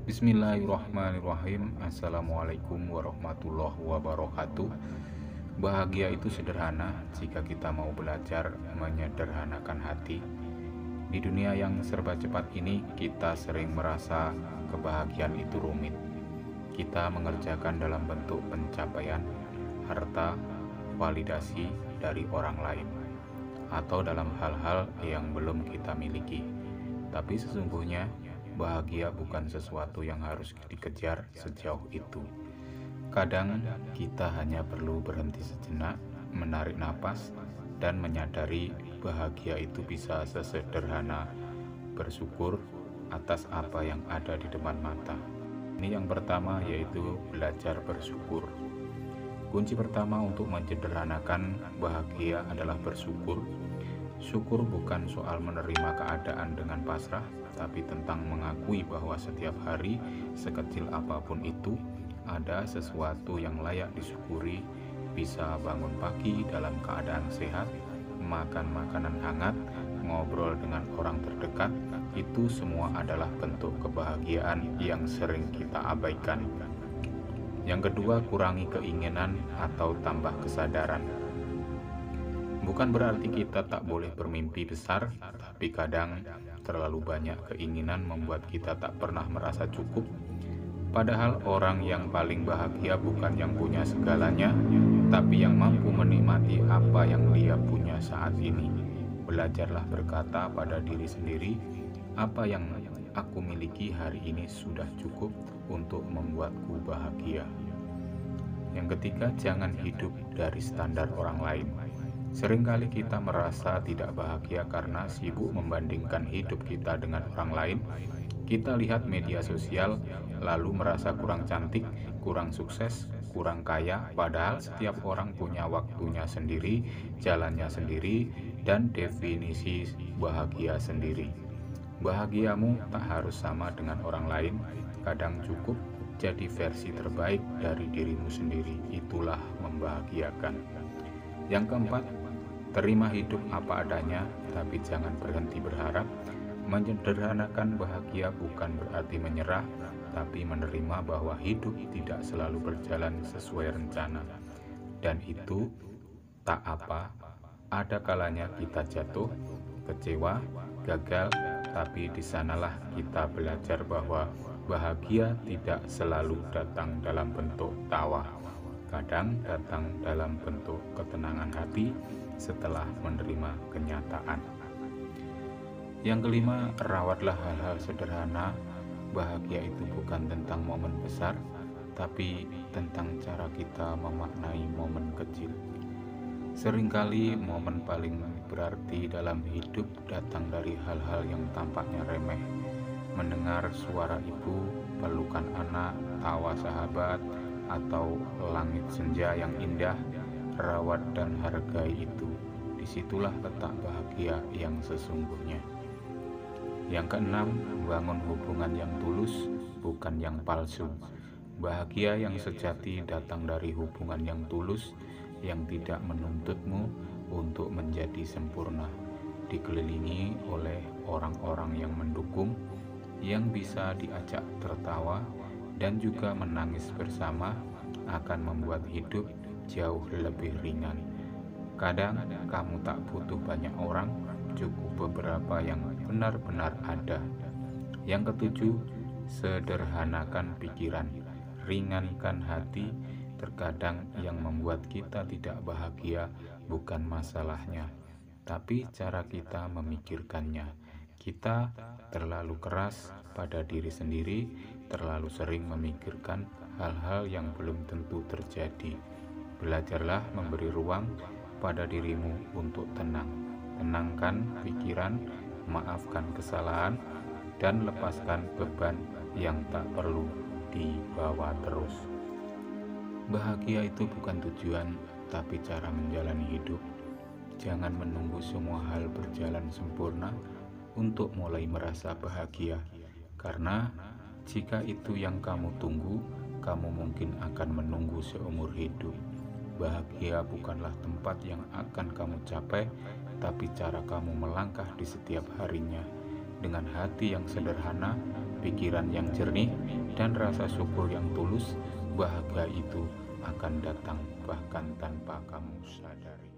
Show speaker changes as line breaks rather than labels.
Bismillahirrahmanirrahim. Assalamualaikum warahmatullahi wabarakatuh. Bahagia itu sederhana jika kita mau belajar menyederhanakan hati. Di dunia yang serba cepat ini, kita sering merasa kebahagiaan itu rumit. Kita mengerjakan dalam bentuk pencapaian, harta, validasi dari orang lain, atau dalam hal-hal yang belum kita miliki. Tapi sesungguhnya bahagia bukan sesuatu yang harus dikejar sejauh itu. Kadang kita hanya perlu berhenti sejenak, menarik napas, dan menyadari bahagia itu bisa sesederhana bersyukur atas apa yang ada di depan mata. Ini yang pertama, yaitu belajar bersyukur. Kunci pertama untuk menyederhanakan bahagia adalah bersyukur. Syukur bukan soal menerima keadaan dengan pasrah, tapi tentang mengakui bahwa setiap hari, sekecil apapun itu, ada sesuatu yang layak disyukuri. Bisa bangun pagi dalam keadaan sehat, makan makanan hangat, ngobrol dengan orang terdekat, itu semua adalah bentuk kebahagiaan yang sering kita abaikan. Yang kedua, kurangi keinginan atau tambah kesadaran. Bukan berarti kita tak boleh bermimpi besar, tapi kadang terlalu banyak keinginan membuat kita tak pernah merasa cukup. Padahal orang yang paling bahagia bukan yang punya segalanya, tapi yang mampu menikmati apa yang dia punya saat ini. Belajarlah berkata pada diri sendiri, apa yang aku miliki hari ini sudah cukup untuk membuatku bahagia. Yang ketiga, jangan hidup dari standar orang lain. Seringkali kita merasa tidak bahagia karena sibuk membandingkan hidup kita dengan orang lain. Kita lihat media sosial, lalu merasa kurang cantik, kurang sukses, kurang kaya, padahal setiap orang punya waktunya sendiri, jalannya sendiri, dan definisi bahagia sendiri. Bahagiamu tak harus sama dengan orang lain, kadang cukup jadi versi terbaik dari dirimu sendiri, itulah membahagiakan. Yang keempat, terima hidup apa adanya, tapi jangan berhenti berharap. Menyederhanakan bahagia bukan berarti menyerah, tapi menerima bahwa hidup tidak selalu berjalan sesuai rencana. Dan itu tak apa, ada kalanya kita jatuh, kecewa, gagal, tapi di sanalah kita belajar bahwa bahagia tidak selalu datang dalam bentuk tawa. Kadang datang dalam bentuk ketenangan hati setelah menerima kenyataan. Yang kelima, rawatlah hal-hal sederhana. Bahagia itu bukan tentang momen besar, tapi tentang cara kita memaknai momen kecil. Seringkali momen paling berarti dalam hidup datang dari hal-hal yang tampaknya remeh. Mendengar suara ibu, pelukan anak, tawa sahabat, atau langit senja yang indah, rawat dan hargai itu. Disitulah letak bahagia yang sesungguhnya. Yang keenam, bangun hubungan yang tulus, bukan yang palsu. Bahagia yang sejati datang dari hubungan yang tulus, yang tidak menuntutmu untuk menjadi sempurna. Dikelilingi oleh orang-orang yang mendukung, yang bisa diajak tertawa, dan juga menangis bersama, akan membuat hidup jauh lebih ringan. Kadang kamu tak butuh banyak orang, cukup beberapa yang benar-benar ada. Yang ketujuh, sederhanakan pikiran, ringankan hati. Terkadang yang membuat kita tidak bahagia bukan masalahnya, tapi cara kita memikirkannya. Kita terlalu keras pada diri sendiri, terlalu sering memikirkan hal-hal yang belum tentu terjadi. Belajarlah memberi ruang pada dirimu untuk tenang. Tenangkan pikiran, maafkan kesalahan, dan lepaskan beban yang tak perlu dibawa terus. Bahagia itu bukan tujuan, tapi cara menjalani hidup. Jangan menunggu semua hal berjalan sempurna untuk mulai merasa bahagia, karena jika itu yang kamu tunggu, kamu mungkin akan menunggu seumur hidup. Bahagia bukanlah tempat yang akan kamu capai, tapi cara kamu melangkah di setiap harinya. Dengan hati yang sederhana, pikiran yang jernih, dan rasa syukur yang tulus, bahagia itu akan datang bahkan tanpa kamu sadari.